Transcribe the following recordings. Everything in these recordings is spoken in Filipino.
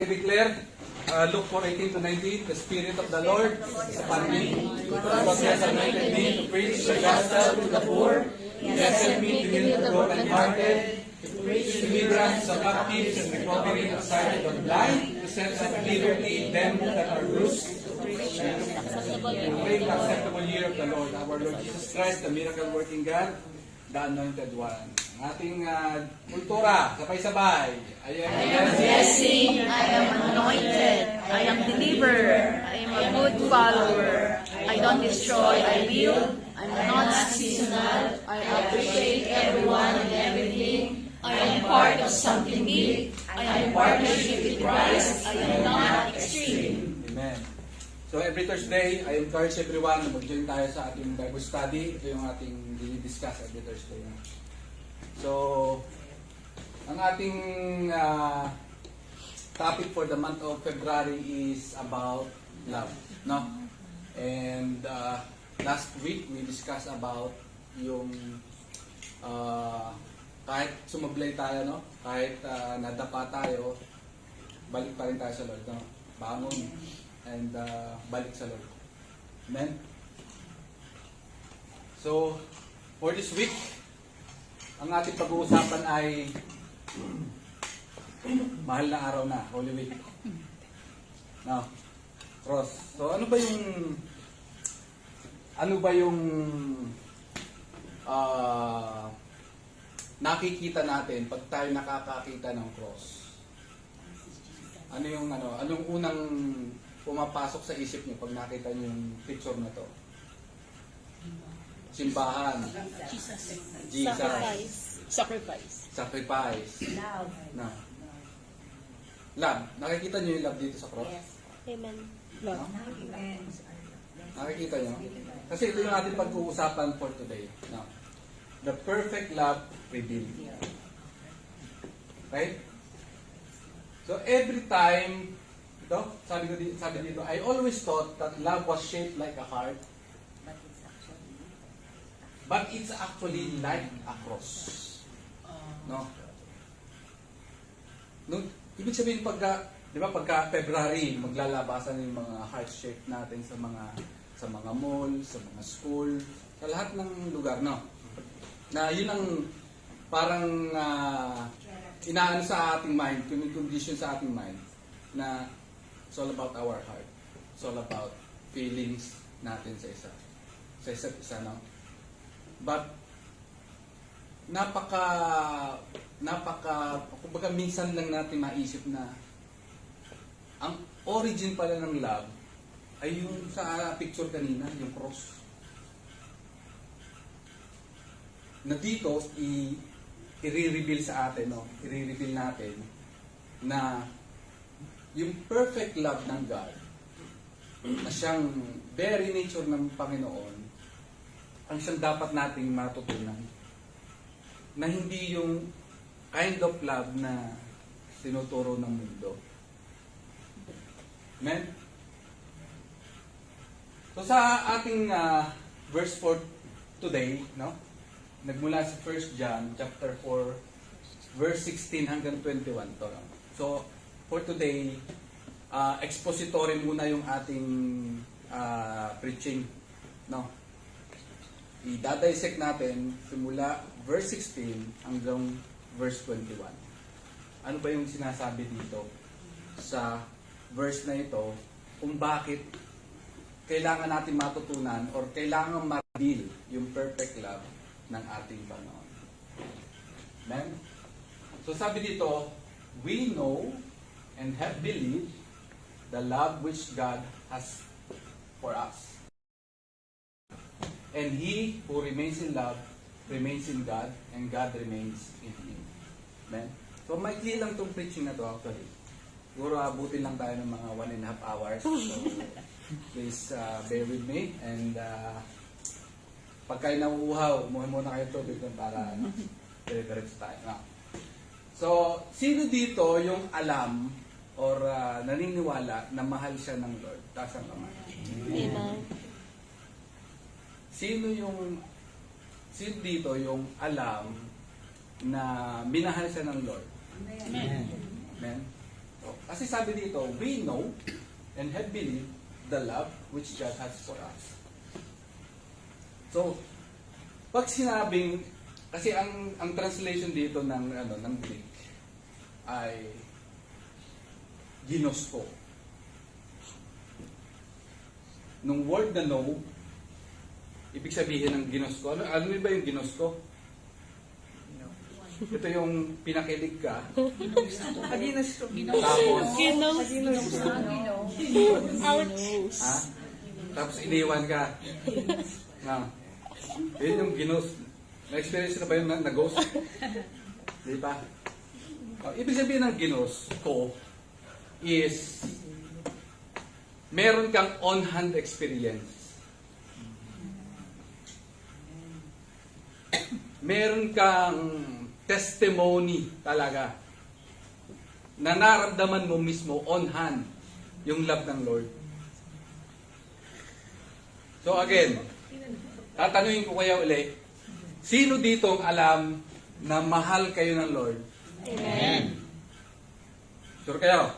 Declare Luke 4:18 to 19, the Spirit of the Lord is upon me, because He has anointed me to preach the gospel to the poor. He has sent me to heal the brokenhearted, to preach deliverance to captives and recovery of sight of the blind, to set at liberty them that are loose, to preach the acceptable year of the Lord, our Lord Jesus Christ, the miracle-working God, the Anointed One. Ating kultura, sabay-sabay. I am blessing, I am anointed, I am deliverer, I am a good follower. I don't destroy, I build. I'm not seasonal. I appreciate everyone and everything. I am part of something big. I am partnership with Christ. I am not extreme. Amen. So every Thursday, I encourage everyone na mag-join tayo sa ating Bible study. Ito yung ating dinidiscuss every Thursday. So, ang ating topic for the month of February is about love, no? And last week we discussed about yung kahit sumablay tayo, no? Kahit nadapa tayo, balik pa rin tayo sa Lord, no? Bangon and balik sa Lord. Amen? So, for this week, ang ating pag-uusapan ay mahal na araw na, Holy Week. No, cross. So ano ba yung nakikita natin pag tayo nakakakita ng cross? Anong unang pumapasok sa isip niyo pag nakita niyo yung picture na to? Simbahan. Jesus. Sacrifice. Love. No. Love. Nakikita niyo yung love dito sa cross? Yes. Amen. No? Amen. Nakikita niyo? Kasi ito yung ating pag-uusapan for today. No. The perfect love revealed. Right? So every time, sabi dito, I always thought that love was shaped like a heart, but it's actually like a cross. No? Ibig sabihin di ba pagka February, maglalabasan yung mga heart shape natin sa mga mall, sa mga school, sa lahat ng lugar, no? Na yun ang parang inaano sa ating mind, condition sa ating mind na it's all about our heart. It's all about feelings natin sa isa't isa, no? But kumbaga minsan lang natin maisip na ang origin pala ng love ay yung sa picture kanina, yung cross. Na dito i-reveal sa atin, no? I-reveal natin na yung perfect love ng God na siyang very nature ng Panginoon ang siyang dapat nating matutunan. Na hindi yung kind of love na tinuturo ng mundo. Amen? So sa ating verse for today, no? Nagmula sa 1 John chapter 4 verse 16 hanggang 21 to. No? So for today, expository muna yung ating preaching, no? I-dissect natin simula verse 16 hanggang verse 21. Ano ba yung sinasabi dito sa verse na ito kung bakit kailangan natin matutunan or kailangan ma-reveal yung perfect love ng ating Panginoon. Amen? So sabi dito, we know and have believed the love which God has for us. And he who remains in love remains in God, and God remains in him. Amen? So, maikli lang itong preaching na to actually. Siguro abutin lang tayo ng mga 1.5 hours. So, please bear with me. And pag kayo nauuhaw, umuhin muna kayo tubig para dire-diretso tayo. No? So, sino dito yung alam or naniniwala na mahal siya ng Lord? Taas ang kamay. Amen. Sino dito yung alam na minahal siya ng Lord? Amen. Amen? Kasi sabi dito, we know and have believed the love which God has for us. So, pag sinabing, kasi ang translation dito ng Greek ay ginosko. Nung word na know, ibig sabihin ng ginosko. Ano ba yung ginosko? Ito yung pinakilig ka. Ha? Tapos iniwan ka. Na. Yun yung ginos. Na-experience na ba yung na-ghost? Di ba? Ibig sabihin ng ginos ko is meron kang on-hand experience. Meron kang testimony talaga na naramdaman mo mismo on-hand yung love ng Lord. So again, tatanungin ko kaya uli, sino dito ang alam na mahal kayo ng Lord? Amen. Sure kayo?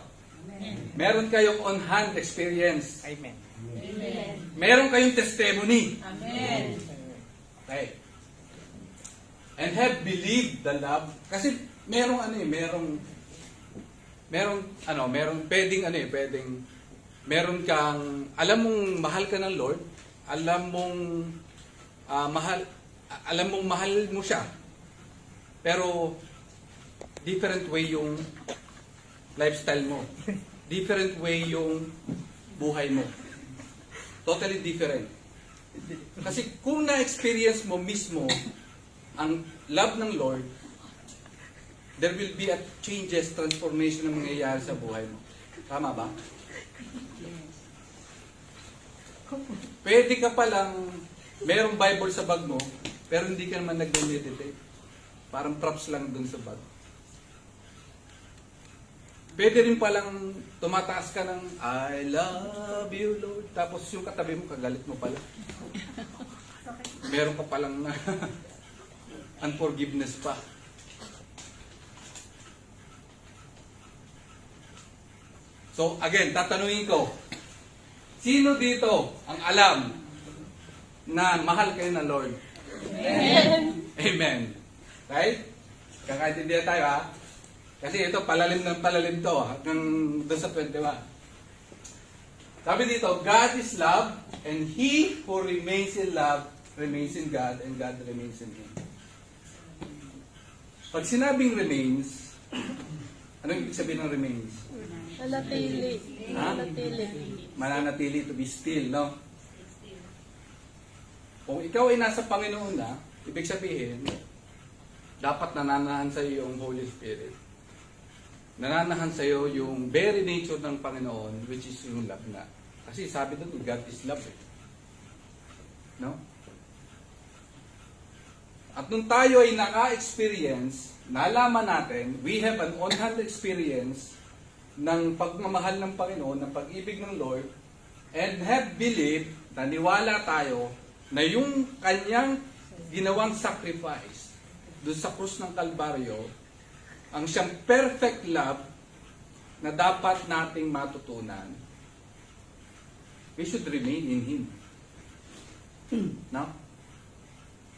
Meron kayong on-hand experience. Amen. Meron kayong testimony. Amen. Okay. And have believed the love. Kasi merong meron kang, alam mong mahal ka ng Lord, alam mong mahal mo siya. Pero different way yung lifestyle mo. Different way yung buhay mo. Totally different. Kasi kung na-experience mo mismo ang love ng Lord, there will be a changes, transformation na mangyayari sa buhay mo. Tama ba? Pwede ka palang merong Bible sa bag mo, pero hindi ka naman nag-meditate. Parang props lang dun sa bag. Pwede rin palang tumataas ka ng I love you, Lord. Tapos yung katabi mo, kagalit mo pala. Meron ka palang unforgiveness pa. So again, tatanungin ko, sino dito ang alam na mahal kayo ng Lord? Amen. Amen. Right? Kakaintindihan tayo ha? Kasi ito, palalim ng palalim to, hanggang doon sa 21. Sabi dito, God is love, and He who remains in love, remains in God, and God remains in Him. Pag sinabing remains, anong ibig sabihin ng remains? Manatili. Ha? Manatili. Mananatili, to be still, no? Kung ikaw ay nasa Panginoon na, ibig sabihin, dapat nananahan sa iyo yung Holy Spirit. Nananahan sa iyo yung very nature ng Panginoon, which is yung love na. Kasi sabi doon, God is love. No? At nung tayo ay naka-experience, nalaman natin, we have an on-hand experience ng pagmamahal ng Panginoon, ng pag-ibig ng Lord, and have believed, naniwala tayo, na yung kanyang ginawang sacrifice doon sa krus ng Kalbaryo, ang siyang perfect love na dapat nating matutunan, we should remain in Him. No?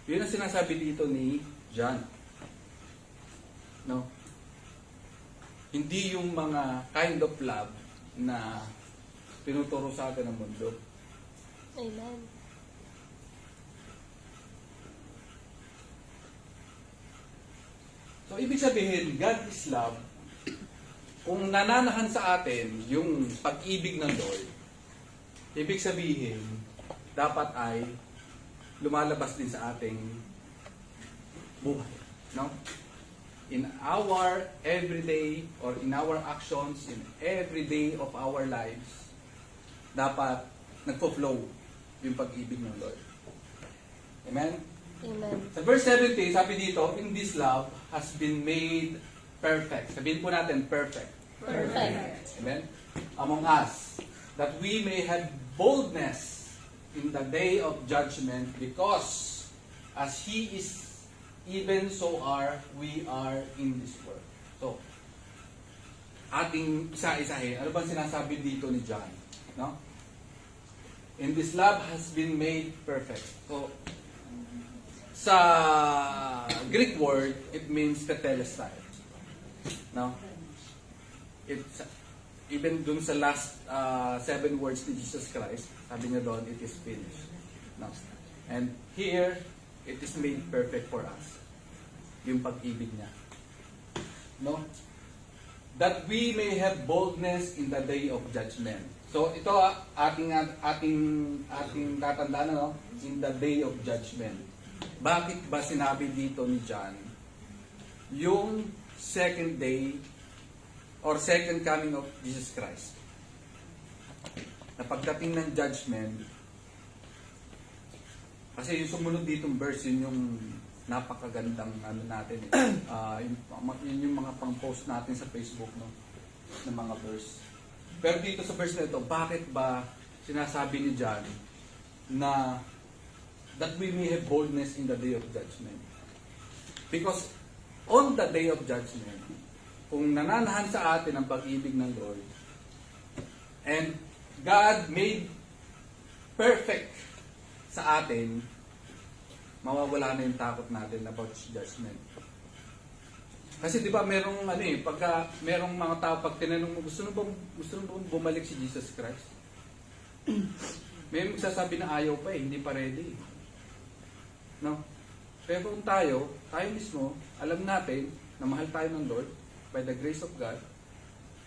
Yun ang sinasabi dito ni John. No? Hindi yung mga kind of love na tinuturo sa atin ng mundo. Amen. So, ibig sabihin, God is love. Kung nananahan sa atin yung pag-ibig ng Lord, ibig sabihin, dapat ay lumalabas din sa ating buhay. No? In our everyday or in our actions, in every day of our lives, dapat nagpo-flow yung pag-ibig ng Lord. Amen? Amen. Sa verse 17, sabi dito, in this love has been made perfect. Sabihin po natin, perfect. Perfect. Amen? Among us, that we may have boldness in the day of judgment, because as He is, even so are we are in this world. So, ating isa-isahin. Ano bang sinasabi dito ni John? No? And this love has been made perfect. So, sa Greek word, it means tetelestai. No? It's, even dun sa last 7 words ni Jesus Christ, sabi niya doon, it is finished. No? And here, it is made perfect for us. Yung pag-ibig niya. No? That we may have boldness in the day of judgment. So ito ating tatandaan, no? In the day of judgment. Bakit ba sinabi dito ni John yung second day or second coming of Jesus Christ? Na pagdating ng judgment, kasi yung sumunod ditong verse, yun yung napakagandang ano natin yung mga pang-post natin sa Facebook, no, ng mga verse. Pero dito sa verse na ito, bakit ba sinasabi ni John na that we may have boldness in the day of judgment? Because on the day of judgment, kung nananahan sa atin ang pag-ibig ng Lord, and God made perfect sa atin, mawawala na yung takot natin about judgment. Kasi di ba merong pagka merong mga tao pag tinanong mo, gusto mo bang bumalik si Jesus Christ? May magsasabi na ayaw pa hindi pa ready. No? Pero kung tayo mismo, alam natin na mahal tayo ng Lord by the grace of God,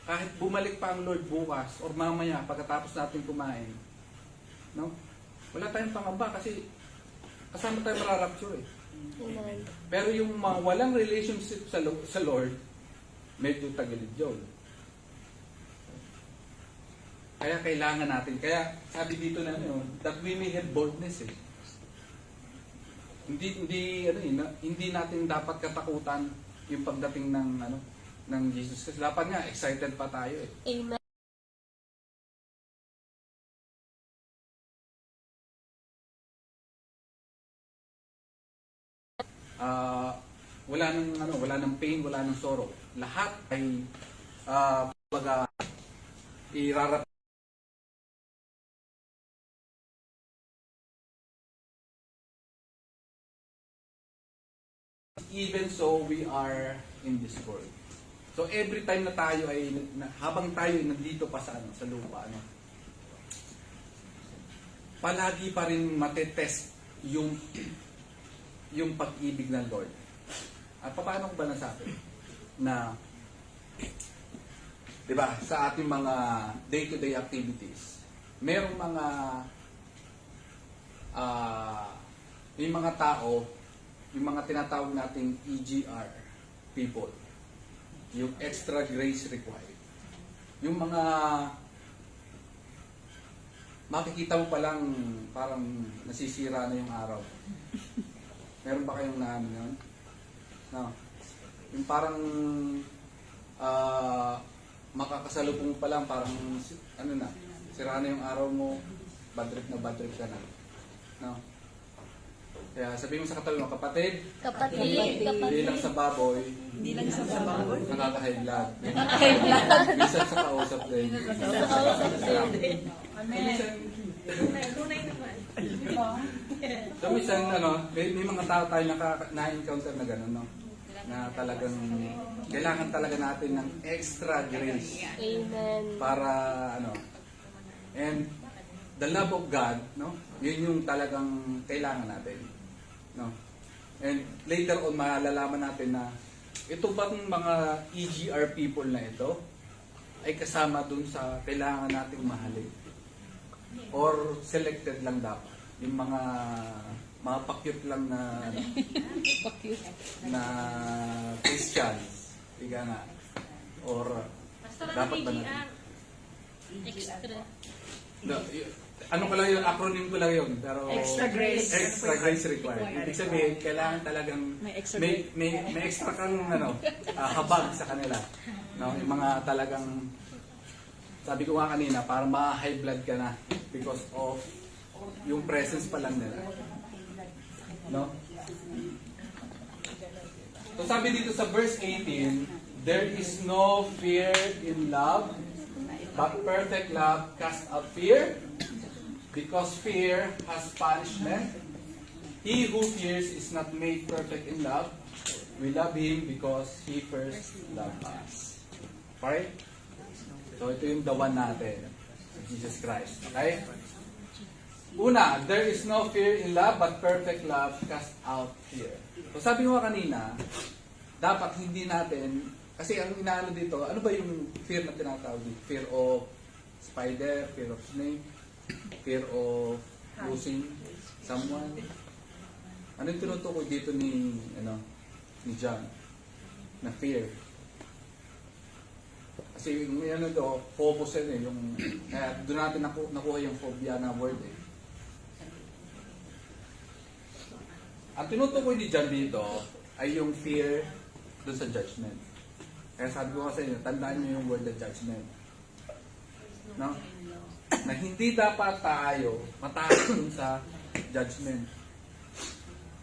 kahit bumalik pa ang Lord bukas or mamaya pagkatapos natin kumain, no? Wala tayong pangamba kasi kasama tayo mararapture eh. Amen. Pero yung mga walang relationship sa Lord, medyo tagilid yun. Kaya kailangan natin. Kaya sabi dito na that we may have boldness eh. Hindi natin dapat katakutan yung pagdating ng Jesus. Kasi dapat nga excited pa tayo eh. Amen. Wala nang pain, wala nang sorrow. Lahat ay irarap. Even so, we are in this world. So every time na tayo ay habang tayo ay nandito pa sa lupa, palagi pa rin matetest yung pag-ibig ng Lord. At paano ko ba nasabi? Na, di ba, sa ating mga day-to-day activities, merong yung mga tao, yung mga tinatawag nating EGR people, yung extra grace required. Yung mga makikita mo palang parang nasisira na yung araw. Meron ba kayong naano yun? No. Yung parang makakasalubong pa lang, parang sira na yung araw mo, bad trip ka na. No. Kaya sabihin mo sa katabi mo, kapatid, hindi lang sa baboy, nakaka-high blood. Minsan sa kausap din. So minsan, may mga tao tayo na-encounter na gano'n, no? Na talagang, kailangan talaga natin ng extra grace. Amen. Para, and the love of God, no? Yun yung talagang kailangan natin, no? And later on, malalaman natin na ito bang mga EGR people na ito ay kasama dun sa kailangan nating mahalin? Or selected lang dapat? Yung mga pakyut lang na na Christians, ika nga. Or dapat ba natin? Extra. Ano ko lang yun, acronym ko lang yun, pero Extra grace. Extra grace required. Ibig sabihin, kailangan talagang may extra kang habag sa kanila. No? Yung mga talagang, sabi ko nga kanina, parang ma-high blood ka na because of yung presence pa lang nila. No? So sabi dito sa verse 18, there is no fear in love, but perfect love casts out fear, because fear has punishment. He who fears is not made perfect in love. We love Him because He first loved us. Okay? So ito yung the one natin, Jesus Christ. Okay? Una, there is no fear in love, but perfect love casts out fear. So sabi ko kanina, dapat hindi natin, kasi ang inaano dito, ano ba yung fear na tinatawag dito? Fear of spider, fear of snake, fear of losing someone. Ano yung tinutukoy dito ni John? Na fear. Kasi yung ano to, focus yun eh, yung, doon natin nakuha yung phobia na word eh. Ang tinutukoy ni John dito ay yung fear doon sa judgment. Kaya sabi ko sa inyo, tandaan nyo yung word na judgment. No? Na hindi dapat tayo matakot dun sa judgment.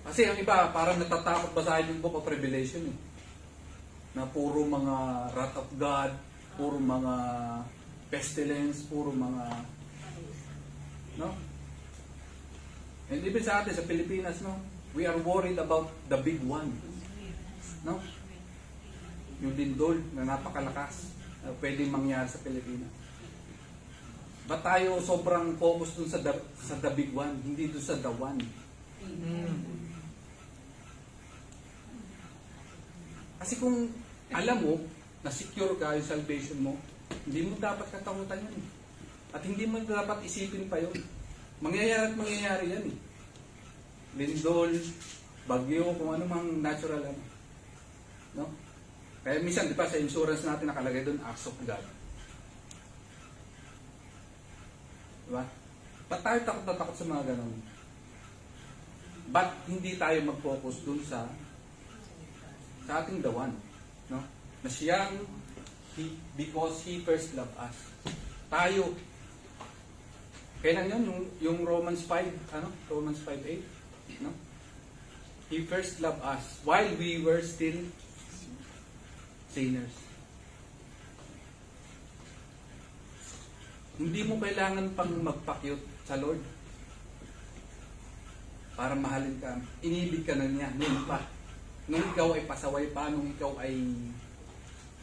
Kasi ang iba, parang natatakot basahin yung Book of Revelation eh. Na puro mga wrath of God, puro mga pestilence, puro mga... No? And even sa atin, sa Pilipinas, no? We are worried about the big one. No? Yung lindol na napakalakas na pwedeng mangyari sa Pilipinas. Ba't tayo sobrang focus dun sa the big one, hindi dun sa the one? Kasi kung alam mo na secure ka yung salvation mo, hindi mo dapat katakutan yun. At hindi mo dapat isipin pa yun. Mangyayari at mangyayari yan eh. Lindol, bagyo, kung ano mang natural ano. No? Kaya minsan, di ba, sa insurance natin nakalagay doon, acts of God. Di ba? Ba't tayo takot na takot sa mga ganun? Ba't hindi tayo mag-focus doon sa ating the one? No? Na siyang, because He first loved us. Tayo. Kailan yun? Yung Romans 5, Romans 5:8. No? He first loved us while we were still sinners. Hindi mo kailangan pang magpakyut sa Lord para mahalin ka. Inibig ka na niya noon pa. Nung ikaw ay pasaway pa, nung ikaw ay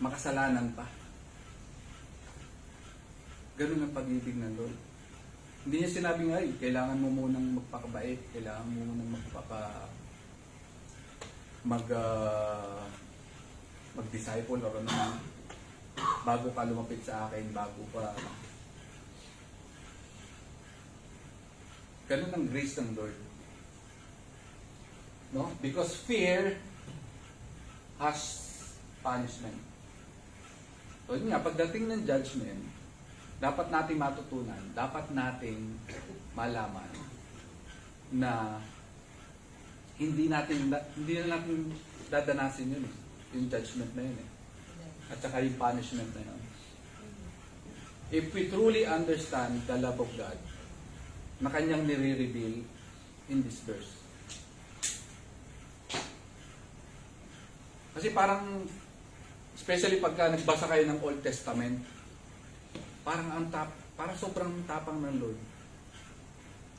makasalanan pa. Ganun ang pag-ibig ng Lord. Hindi niya sinabing, ay, kailangan mo munang magpakabait, kailangan mo munang mag-disciple o ano, bago ka lumapit sa akin, bago ka... Ganun ang grace ng Lord. No? Because fear has punishment. So yun nga, pagdating ng judgment, dapat nating matutunan, dapat nating malaman na hindi na natin dadanasin yun eh. Yung judgment na yun eh. At saka yung punishment na yun. If we truly understand the love of God na kanyang nire-reveal in this verse. Kasi parang, especially pagka nagbasa kayo ng Old Testament, parang sobrang tapang ng Lord.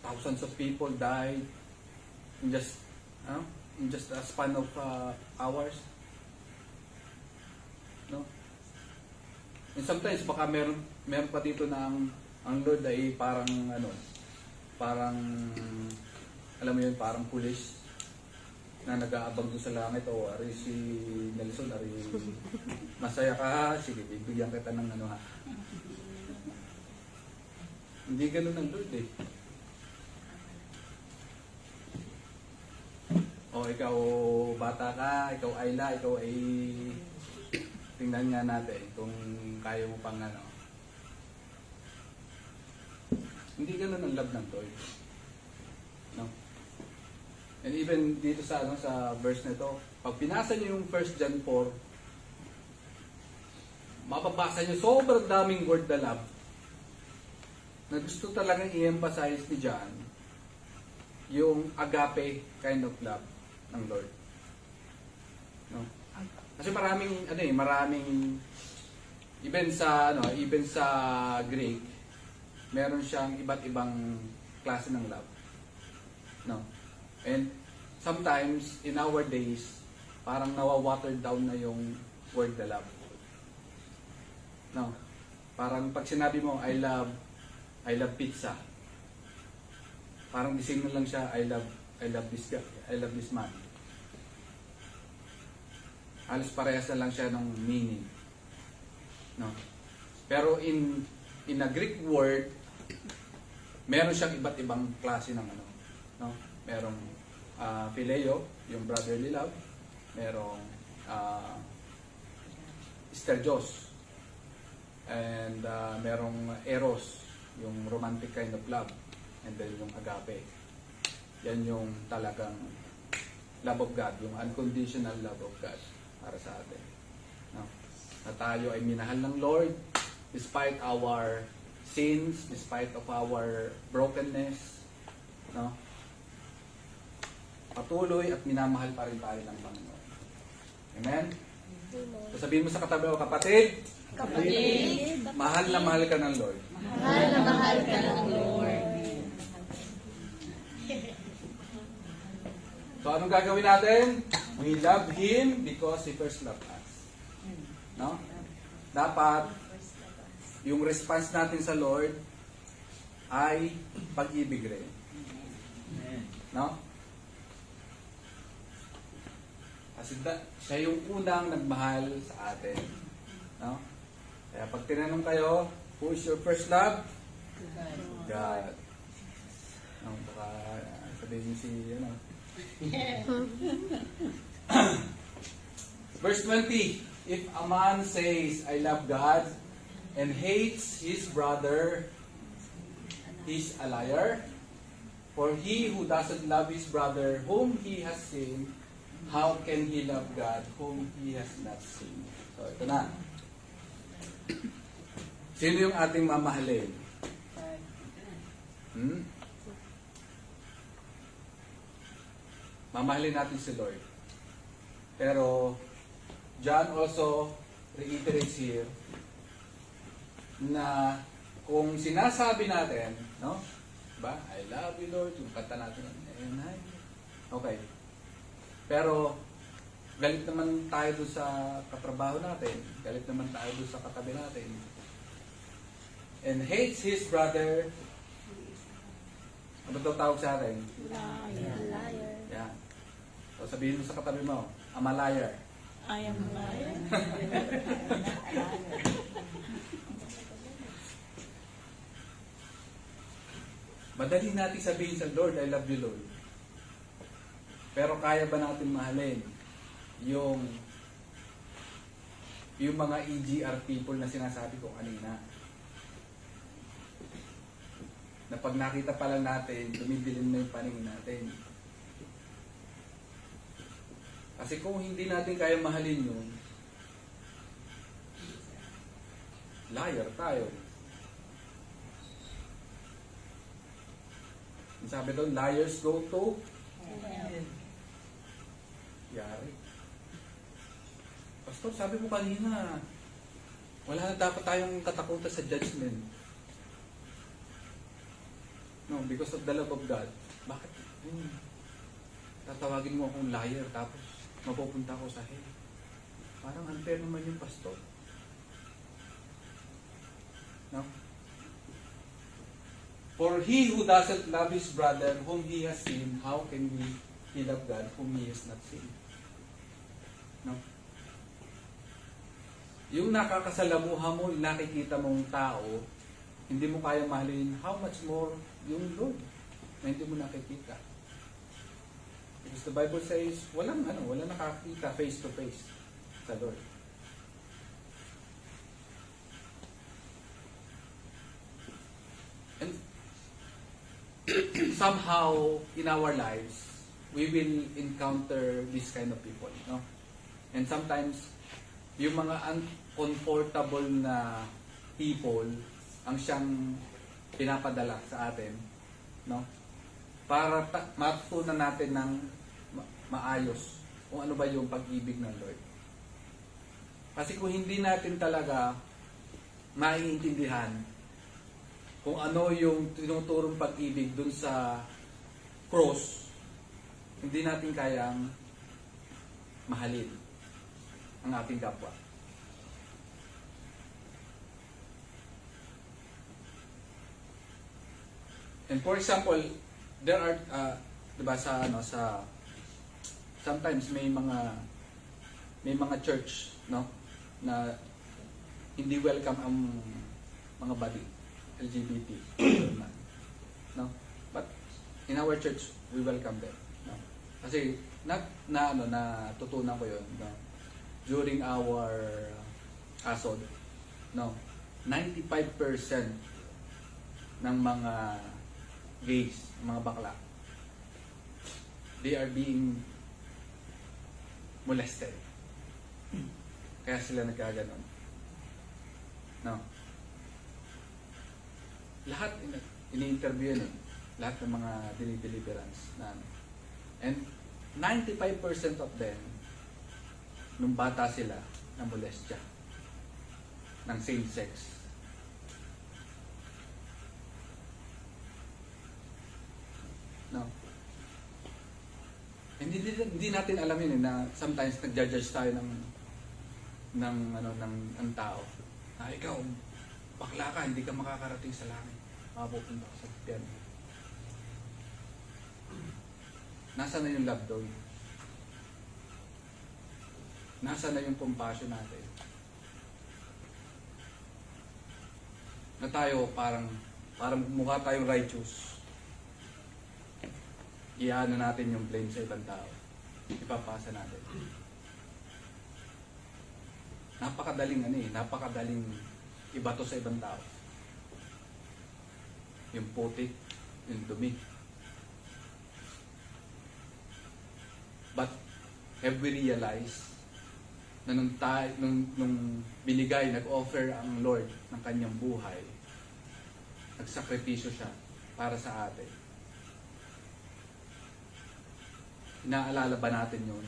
Thousands of people died in just a span of hours. No? And sometimes baka meron pa dito na ang Lord ay parang alam mo yun, parang pulis na nag-aabang doon sa langit o ari si Nelson, ari masaya ka, sige, bibigyan kita ng ha. Hindi ganun ang Lord eh. O ikaw bata ka, ikaw Ayla, ikaw ay tingnan nga natin kung kaya mo pang Hindi ganun ang love ng Lord. No? And even dito sa verse na ito, pag pinasa niyo yung 1 John 4, mapapasa niyo sobrang daming word na love na gusto talagang i-emphasize ni John yung agape kind of love ng Lord. No? Kasi maraming even sa Greek, meron siyang iba't ibang klase ng love. No? And sometimes in our days, parang nawa-watered down na yung word na love. No? Parang pag sinabi mo I love pizza. Parang the same na lang siya I love this guy, I love this man. Halos parehas na lang siya ng meaning. No? Pero in a Greek word, meron siyang iba't ibang klase ng no? Merong phileo, yung brotherly love, merong stergios, and merong eros, yung romantic kind of love, and then yung agape. Yan yung talagang love of God, yung unconditional love of God para sa atin. No? Na tayo ay minahal ng Lord despite our sins, despite of our brokenness, no? Patuloy at minamahal pa rin tayo ng Panginoon. Amen? So sabihin mo sa katabi mo, kapatid, mahal na mahal ka ng Lord. Mahal na mahal ka ng Lord. So anong gagawin natin? We love Him because He first loved us. No? Dapat yung response natin sa Lord ay pag-ibig rin. No? Kasi siya yung unang nagmahal sa atin. No? Kaya pag tinanong kayo, who is your first love? God. No, baka sabihin si Verse 20, if a man says, I love God, and hates his brother, he's a liar. For he who doesn't love his brother whom he has seen, how can he love God whom he has not seen? So ito na. Sino yung ating mamahalin? Mamahalin natin si Lord. Pero John also reiterates here na kung sinasabi natin, no? Ba? I love you, Lord. Yung kanta natin. Okay. Pero galit naman tayo doon sa katrabaho natin. Galit naman tayo doon sa katabi natin. And hates his brother. Ano daw tawag sa atin? Liar. Yeah. So sabihin mo sa katabi mo, I'm a liar. I am a liar. Madali natin sabihin sa Lord, I love you, Lord. Pero kaya ba natin mahalin yung mga EGR people na sinasabi ko kanina? Na pag nakita pa lang natin, dumidilim na yung paningin natin. Kasi kung hindi natin kaya mahalin yun, liar tayo. Sabi doon, liars go to yari. Pastor, sabi mo kanina, wala na dapat tayong katakutan sa judgment. No, because of the love of God. Bakit? Tatawagin mo akong liar tapos mapupunta ako sa hell. Parang unfair naman yung pastor. No? For he who doesn't love his brother whom he has seen, how can he love God whom he has not seen? No? Yung nakakasalamuha mo, yung nakikita mong tao, hindi mo kaya mahalin, how much more yung Lord na hindi mo nakikita? Because the Bible says, walang nakakita face to face sa Lord. And somehow in our lives, we will encounter this kind of people, no? And sometimes yung mga uncomfortable na people ang siyang pinapadala sa atin, no? Para matutunan natin ng maayos kung ano ba yung pag-ibig ng Lord. Kasi kung hindi natin talaga maiintindihan kung ano yung tinuturong pag-ibig dun sa cross, hindi natin kayang mahalin ang ating kapwa. And for example, there are, diba sa sometimes may mga church, no, na hindi welcome ang mga body LGBT, no, but in our church we welcome them, no, kasi natutunan ko yun, no, during our ASOD, no, 95% ng mga gays, mga bakla, they are being molested. Kaya sila nagkaganon. No. Lahat ini-interview yun eh. Lahat ng mga deliverance na ano. And 95% of them, nung bata sila, na molestya ng same sex. No. Hindi natin alam yun eh, na sometimes nagja-judge tayo ng tao. Ikaw, bakla ka, hindi ka makakarating sa langit. Mapupunta ka sa piyan. Nasaan na yung love doon? Nasaan na yung compassion natin? Na tayo parang mukha tayong righteous. Iyan na natin yung blame sa ibang tao. Ipapasa natin. Napakadaling ibato sa ibang tao. Yung putik, yung dumi. But have we realized na nung binigay, nag-offer ang Lord ng kanyang buhay, nagsakripisyo siya para sa atin. Inaalala ba natin yun?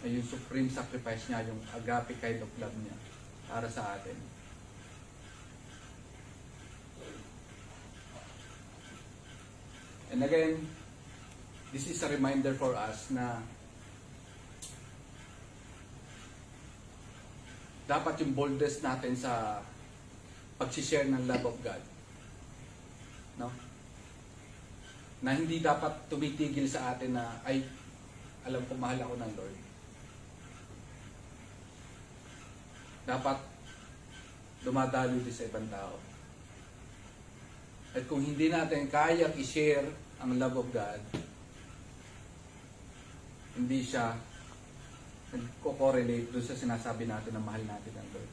Na yung supreme sacrifice niya, yung agape kind of love niya para sa atin. And again, this is a reminder for us na dapat yung boldness natin sa pag-share ng love of God. No? Na hindi dapat tumitigil sa atin na, ay, alam ko mahal ako ng Lord. Dapat dumadalo din sa ibang tao. At kung hindi natin kayang i-share ang love of God, hindi siya nagko-correlate doon sa sinasabi natin na mahal natin ang Lord.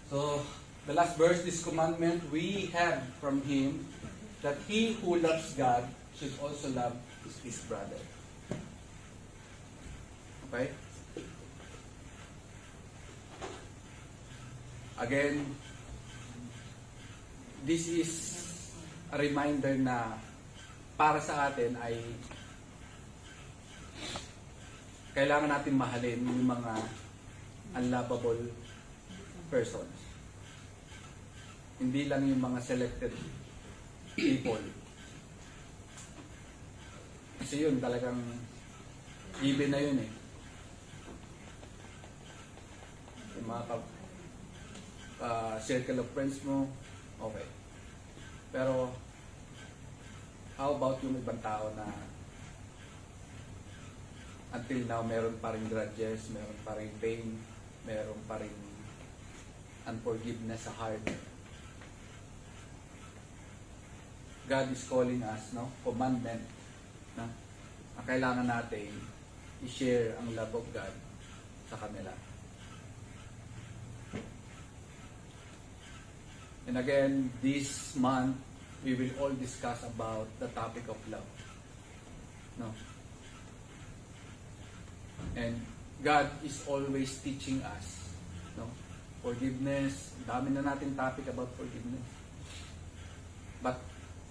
So, the last verse, this commandment we have from Him, that he who loves God should also love his brother. Okay? Again, this is a reminder na para sa atin ay kailangan natin mahalin yung mga unlovable persons. Hindi lang yung mga selected people. Kasi yun talagang given na yun eh. Yung mga circle of friends mo, okay. Pero how about yung ibang tao na until now meron pa rin grudges, meron pa rin pain, meron pa rin unforgiveness sa heart. God is calling us, no? Commandment, no? Na kailangan natin i-share ang love of God sa kanila. And again, this month, we will all discuss about the topic of love. No? And God is always teaching us, no? Forgiveness. Dami na natin topic about forgiveness. But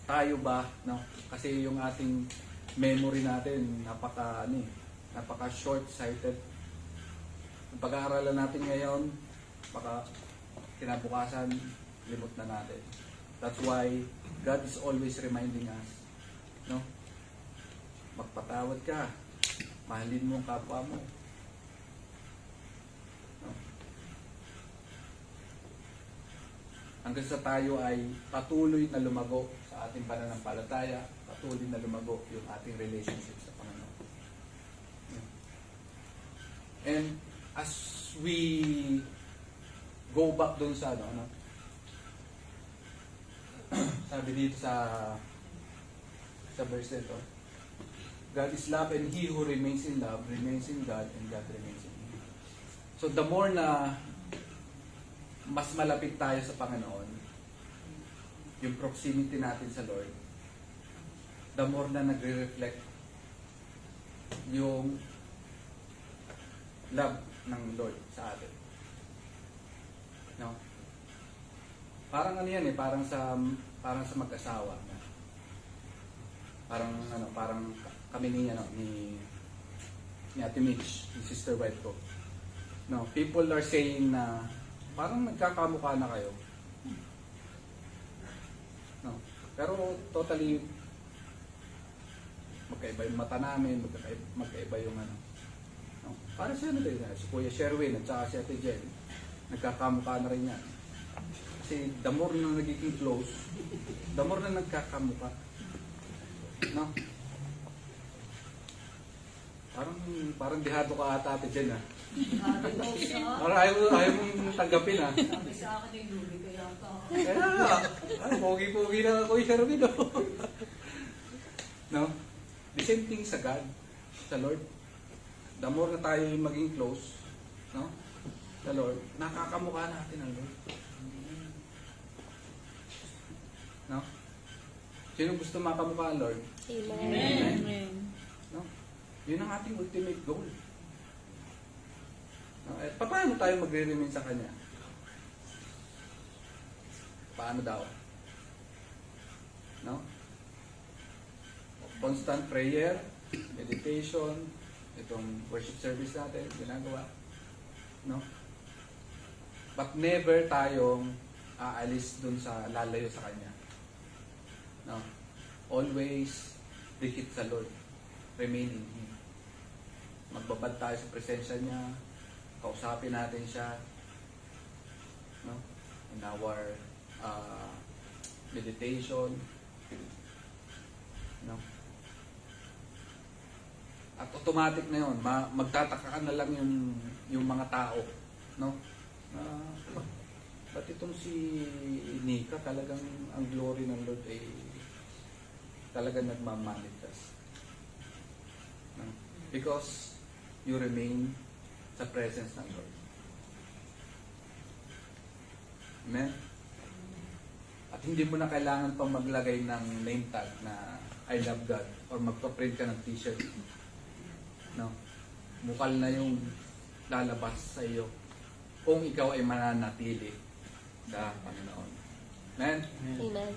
tayo ba, no? Kasi yung ating memory natin napaka short-sighted. Ang pag-aaralan natin ngayon, baka kinabukasan limot na natin. That's why God is always reminding us, no? Magpatawad ka. Mahalin mo ang kapwa mo. No? Hanggang sa tayo ay patuloy na lumago sa ating pananampalataya, patuloy na lumago yung ating relationship sa Panginoon. And as we go back dun sa sabi dito sa verse nito, God is love and he who remains in love remains in God and God remains in him. So the more na mas malapit tayo sa Panginoon, yung proximity natin sa Lord, the more na nagre-reflect yung love ng Lord sa atin. No? Parang ano yan parang sa mag-asawa. Parang kami ni Ate Mitch, ni Sister White ko. No, people are saying na parang nagkakamukha na kayo. No, pero totally magkaiba yung mata namin, magkaiba yung No, para siya din si Kuya Sherwin at saka si Ate Jen. Nagkakamukha na rin yan. Kasi the more na nagiging close, the more na nagkakamukha. No? Parang dihado ka ata Ate Jen Parang ayaw mong tanggapin Sabi sa akin yung lubi kaya ka. Kaya nga. Pogi-pogi na Kuya Sherwin No? The same thing sa God, sa Lord. The more na tayo maging close, no? Sa Lord, nakakamukha natin ang Lord. No? Sino gusto makamukha ang Lord? Amen. Amen. No? Yun ang ating ultimate goal. No? Eh, paano tayo magre-remain sa Kanya? Paano daw? No? Constant prayer, meditation, itong worship service natin, ginagawa. No? But never tayong aalis dun sa lalayo sa Kanya. No? Always dikit sa Lord. Remain in Him. Magbabad tayo sa presensya niya. Kausapin natin siya. No? In our meditation. No? At automatic na yun. Magtataka ka na lang yung mga tao. No? Ba't itong si Nika talagang ang glory ng Lord ay talagang nagmamanifest. No? Because you remain sa presence ng Lord. Amen? At hindi mo na kailangan pang maglagay ng name tag na I love God or magpa-print ka ng t-shirt. No? Mukal na yung lalabas sa iyo kung ikaw ay mananatili sa Panginoon. Amen? Amen.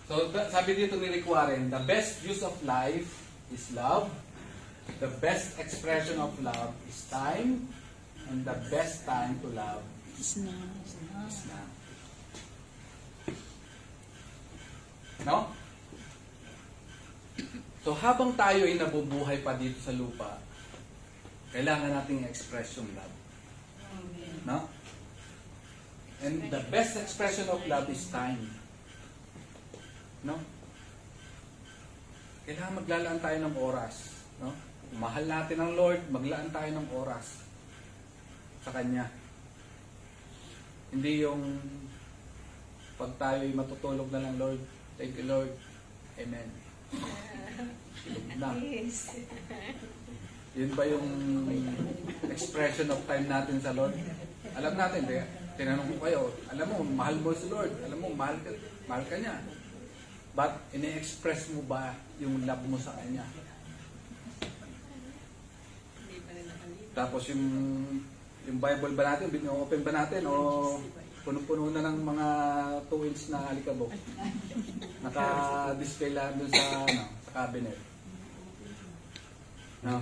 So, sabi dito ni Rick Warren, the best use of life is love. The best expression of love is time. And the best time to love It's now. is now. No? So, habang tayo ay nabubuhay pa dito sa lupa, kailangan nating express yung love. No? And the best expression of love is time. No? Kailangan maglalaan tayo ng oras. No? Kung mahal natin ang Lord, maglaan tayo ng oras sa Kanya. Hindi yung pag tayo'y matutulog na lang, Lord, thank you, Lord. Amen. Tulog na. Yun ba yung expression of time natin sa Lord? Alam natin, tinanong ko kayo, alam mo, mahal mo si Lord. Alam mo, mahal ka niya. But, ini-express mo ba yung love mo sa Kanya? Tapos yung Bible ba natin, bino-open ba natin? O punong-puno na ng mga 2 inch na alikabok. Naka-display lang dun sa, sa cabinet. No?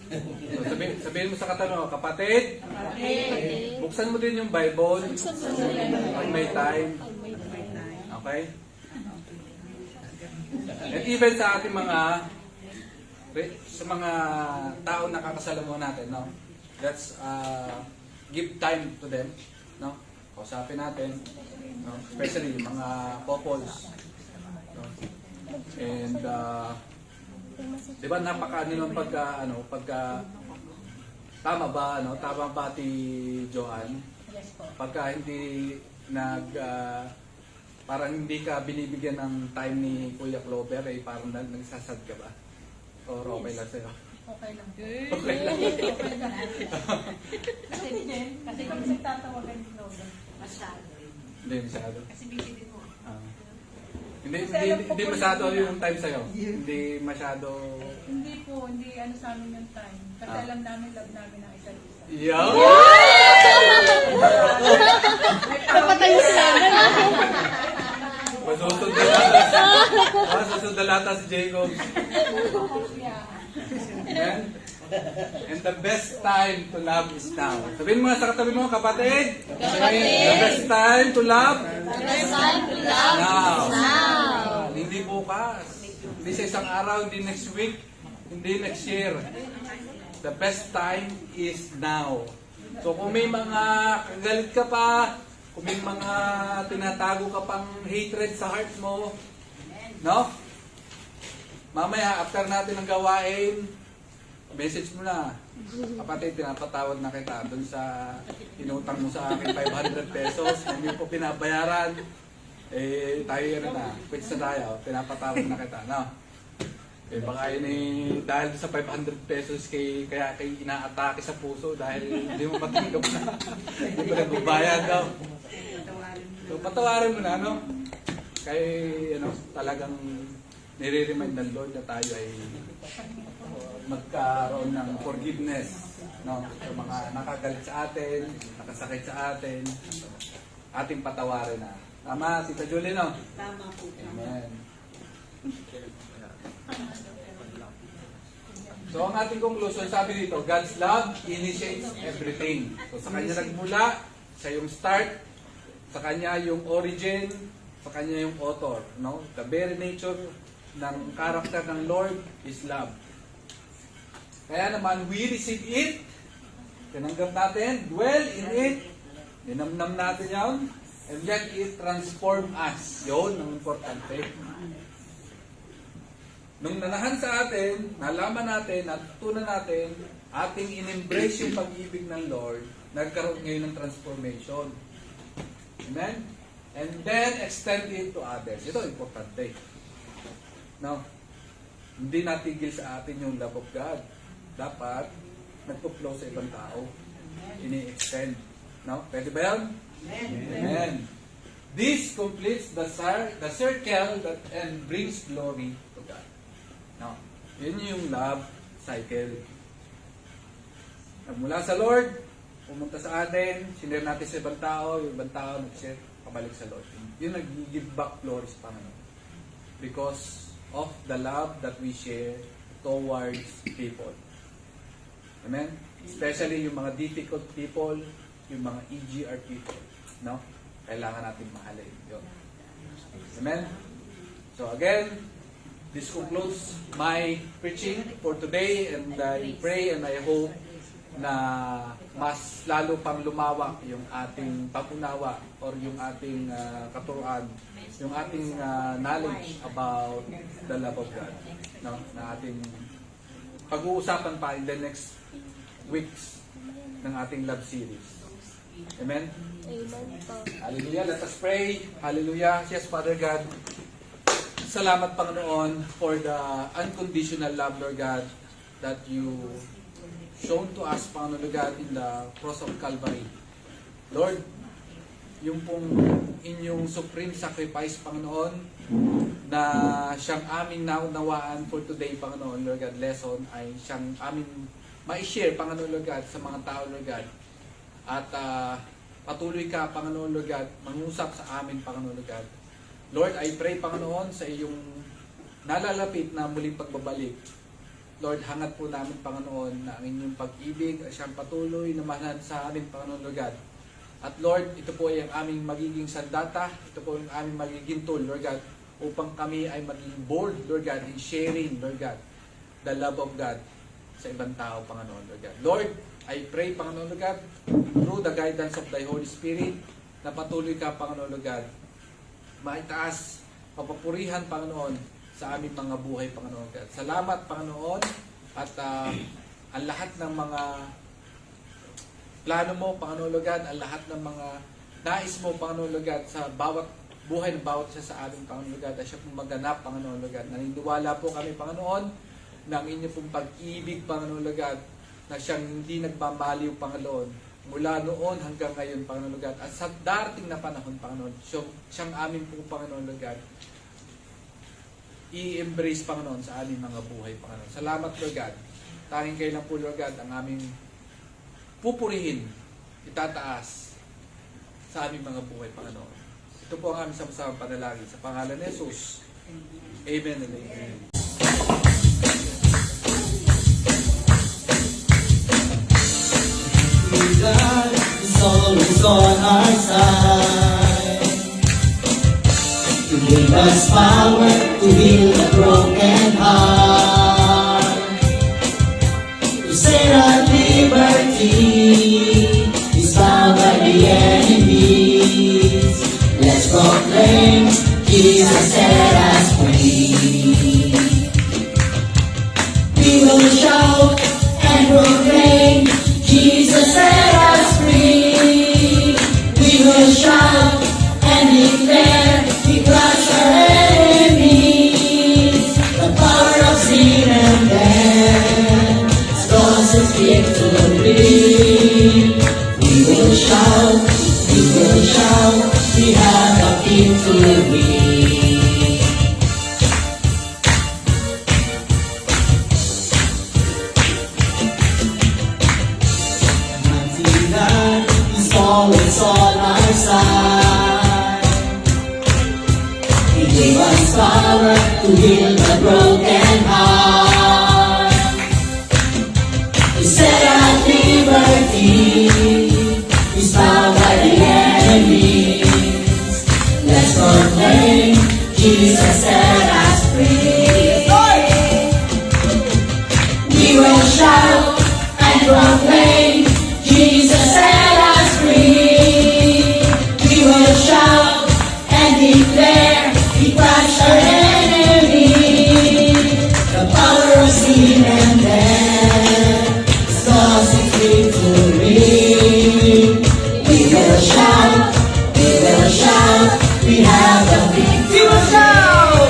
So, sabihin mo sa katano, kapatid, buksan mo din yung Bible pag may time. Okay? And even sa ating mga tao na kakasalamuhan natin, no? Let's give time to them, no? Kausapin natin, no? Especially yung mga couples, no? And di ba tama ba ti Joanne? Pagka hindi parang hindi ka binibigyan ng time ni Kuya Clover, parang nagsasad ka ba? Or okay lang sa'yo? Okay lang. Okay lang. Kasi kung nagtatawagan ni Logan, masyado. Hindi masyado. Kasi busy din mo. Hindi masyado yung time sa'yo? Hindi masyado... Hindi po, hindi ano sa amin yung time. Kasi alam namin, love namin ang isa't isa. Yo! Kapatay sila. Masusundalata si Jacob. Amen? And the best time to love is now. Sabihin mo nga sa katabi mo, kapatid. The best time to love. It's time to love now. Hindi bukas. Hindi sa isang araw, hindi next week, hindi next year. The best time is now. So kung may mga kagalit ka pa, kung may mga tinatago ka pang hatred sa heart mo, no? Mamaya, after natin ang gawain, message mo na. Kapatid, pinapatawad na kita dun sa inutang mo sa akin 500 pesos, hindi ko pinabayaran. Tayo na, quits na tayo, pinapatawad na kita, no? Baka yun dahil sa 500 pesos kaya inaatake sa puso dahil hindi mo matanggap na. Hindi mo nagbabayad daw. So, patawarin mo na, no? Kaya, talagang nire-remind ng Lord na tayo ay magkaroon ng forgiveness, no? Sa mga nakagalit sa atin, nakasakit sa atin, ating patawarin na. Tama, Tita Julie, no? Tama po. Amen. So, ang ating conclusion, sabi dito, God's love initiates everything. So, sa Kanya nagmula, sa yung start, sa Kanya yung origin, sa Kanya yung author. No? The very nature ng character ng Lord is love. Kaya naman, we receive it, tinanggap natin, dwell in it, dinamnam natin yan, and yet it transform us. Yun ang importante. Nung nanahan sa atin, nalaman natin, natutunan natin, ating in-embrace yung pag-ibig ng Lord, nagkaroon ngayon ng transformation. Amen? And then, extend it to others. Ito, importante. No? Hindi natigil sa atin yung love of God. Dapat, nagpo-flow sa ibang tao. Ini-extend. No? Pwede ba yan? Amen. This completes the circle and brings glory to God. No? Yun yung love cycle. Nagmula sa Lord, pumunta sa atin, sinare natin sa ibang tao, yung ibang tao nag-share, pabalik sa Lord. Yun nag-give back glory sa Panginoon. Because of the love that we share towards people. Amen? Especially yung mga difficult people, yung mga EGR people. No? Kailangan natin mahalin. Yun. Amen? So again, this concludes my preaching for today, and I pray and I hope na mas lalo pang lumawak yung ating pag-unawa or yung ating katuruan, yung ating knowledge about the love of God. No? Na ating pag-uusapan pa in the next weeks ng ating love series. Amen? Amen po. Hallelujah. Let us pray. Hallelujah. Yes, Father God. Salamat, Panginoon, for the unconditional love, Lord God, that you shown to us, Panginoon God, in the cross of Calvary. Lord, yung pong inyong supreme sacrifice, Panginoon, na siyang aming naunawaan for today, Panginoon, Lord God, lesson, ay siyang aming ma-share, Panginoon, Lord God, sa mga tao, Lord God. At patuloy ka, Panginoon Lord God, mangusap sa amin, Panginoon Lord God. Lord, I pray, Panginoon, sa iyong nalalapit na muling pagbabalik. Lord, hangat po namin, Panginoon, na ang inyong pag-ibig ay siyang patuloy na mahalan sa amin, Panginoon Lord God. At Lord, ito po ay ang aming magiging sandata, ito po ang aming magiging tool, Lord God, upang kami ay maging bold, Lord God, in sharing, Lord God, the love of God sa ibang tao, Panginoon Lord God. Lord, I pray, Panginoon Lord God, through the guidance of Thy Holy Spirit, na patuloy ka, Panginoon Lord God, maitaas, papapurihan, Panginoon, sa aming mga buhay, Panginoon God. Salamat, Panginoon, at ang lahat ng mga plano mo, Panginoon Lord God, ang lahat ng mga nais mo, Panginoon Lord God, sa bawat buhay ng bawat isa sa ating Panginoon Lord God, ay siya pong maganap, Panginoon Lord God. Naniniwala po kami, Panginoon, ng inyo pong pag-ibig, Panginoon Lord God, na siyang hindi nagbabaliw, Panginoon, mula noon hanggang ngayon, Panginoon Lord God, at sa darating na panahon, Panginoon, siyang amin po, Panginoon Lord God, i-embrace, Panginoon, sa aming mga buhay, Panginoon. Salamat, Lord God. Tanging kayo lang po, Lord God, ang aming pupurihin, itataas sa aming mga buhay, Panginoon. Ito po ang aming sama-sama panalangin sa pangalan ni Jesus. Amen and amen. God is always on our side to give us power to heal the broken heart, to set our liberty is bound by the enemies. Let's proclaim Jesus set us free. We will shout and proclaim Jesus set us free. We will shout and declare we crush our enemies. The power of sin and death stores its victory. We will shout, we have a victory. Always on our side. He gave us power to heal the broken heart, to set our liberty is bound by the enemies. Let's proclaim Jesus set us free. We will shout and proclaim Jesus set us free. We will shout and declare we crush our enemies. The power of sin and death stores its victory. We will shout, we have the victory. We will shout.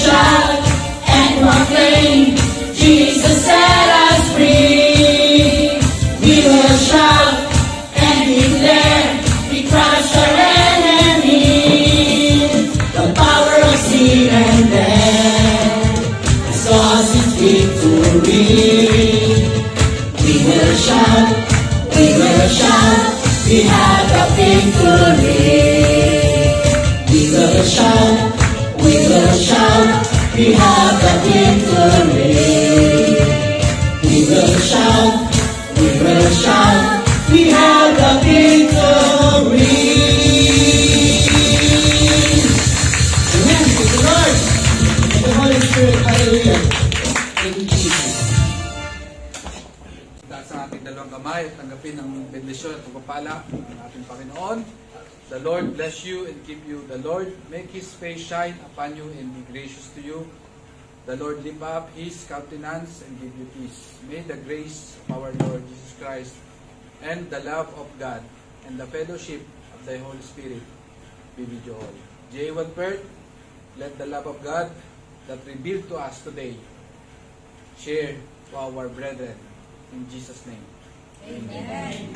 shout and proclaim, Jesus set us free. We will shout and declare, we crush our enemies. The power of sin and death has lost its victory. We will shout, we have the victory. We will shout, we have the victory. We will shout, we have the victory. Amen. Praise the Lord. And the Holy Spirit. Hallelujah. Thank you, Jesus. Taas ang ating dalawang kamay at tanggapin ang bendisyon at pagpapala ng ating Panginoon. The Lord bless you and keep you. The Lord make His face shine upon you and be gracious to you. The Lord lift up His countenance and give you peace. May the grace of our Lord Jesus Christ and the love of God and the fellowship of the Holy Spirit be with you all. J1 Perth, let the love of God that revealed to us today share to our brethren. In Jesus' name. Amen.